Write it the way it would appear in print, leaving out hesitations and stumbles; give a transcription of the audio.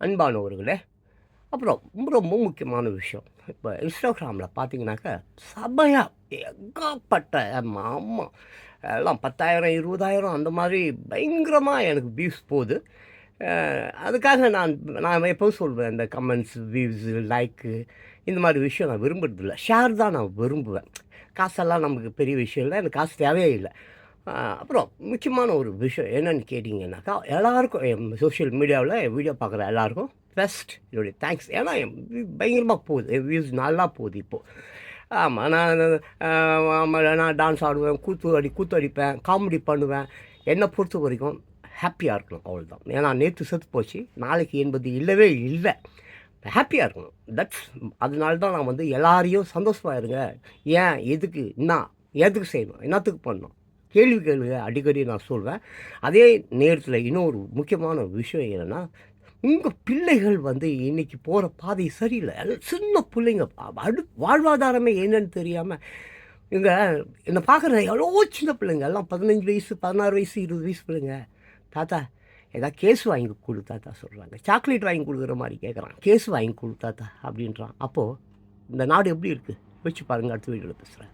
அன்பானவர்களே, அப்புறம் ரொம்ப ரொம்ப முக்கியமான விஷயம். இப்ப இன்ஸ்டாகிராமில பார்த்தீங்கன்னாக்கா, செமையா ஏகப்பட்ட ஆமா எல்லாம் 10,000 20,000 அந்த மாதிரி பயங்கரமா எனக்கு வியூஸ் போது. அதுக்காக நான் நான் எப்பவும் சொல்வேன், இந்த கமெண்ட்ஸ், வியூஸு, லைக்கு இந்த மாதிரி விஷயம் நான் விரும்புறதில்ல. ஷேர் தான் நான் விரும்புவேன். காசெல்லாம் நமக்கு பெரிய விஷயம் இல்ல. எனக்கு காசு தேவையே இல்ல. அப்புறம் முக்கியமான ஒரு விஷயம் என்னன்னு கேட்டீங்கன்னாக்கா, எல்லாருக்கும் சோஷியல் மீடியாவுல வீடியோ பார்க்குற எல்லாருக்கும் ஃபர்ஸ்ட் என்னுடைய தேங்க்ஸ். ஏன்னா பயங்கரமா போகுது. என் வியூஸ் நல்லா போகுது இப்போ. ஆமா. நான் டான்ஸ் ஆடுவேன், கூத்து அடிப்பேன், காமெடி பண்ணுவேன். என்ன பொறுத்த வரைக்கும் ஹேப்பியா இருக்கணும் அவ்வளோதான். ஏன்னா நேத்து செத்து போச்சு. நாளைக்கு என்பது இல்லவே இல்ல. ஹேப்பியா இருக்கணும். அதனால தான் நான் வந்து எல்லாரையும் சந்தோஷமா இருங்க. ஏன்? எதுக்கு? எதுக்கு செய்யணும்? என்னத்துக்கு பண்ணணும்? கேள்வி கேளுங்க அடிக்கடி நான் சொல்வேன். அதே நேரத்தில இன்னொரு முக்கியமான விஷயம் என்னன்னா, உங்க பிள்ளைகள் வந்து இன்னைக்கு போற பாதை சரியில்ல. சின்ன பிள்ளைங்க வாழ்வாதாரமே என்னன்னு தெரியாம, இங்க என்ன பார்க்குற எவ்வளோ சின்ன பிள்ளைங்க எல்லாம் 15 வயசு, 16 வயசு, 20 வயசு பிள்ளைங்க. தாத்தா ஏதாவது கேஸ் வாங்கி குடு தாத்தா சொல்கிறாங்க. சாக்லேட் வாங்கி கொடுக்குற மாதிரி கேட்குறான். கேஸ் வாங்கி குடு தாத்தா அப்படின்றான். அப்போது இந்த நாடு எப்படி இருக்குது? யோசிச்சு பாருங்க. அடுத்த வீடியோவில் பேசுகிறேன்.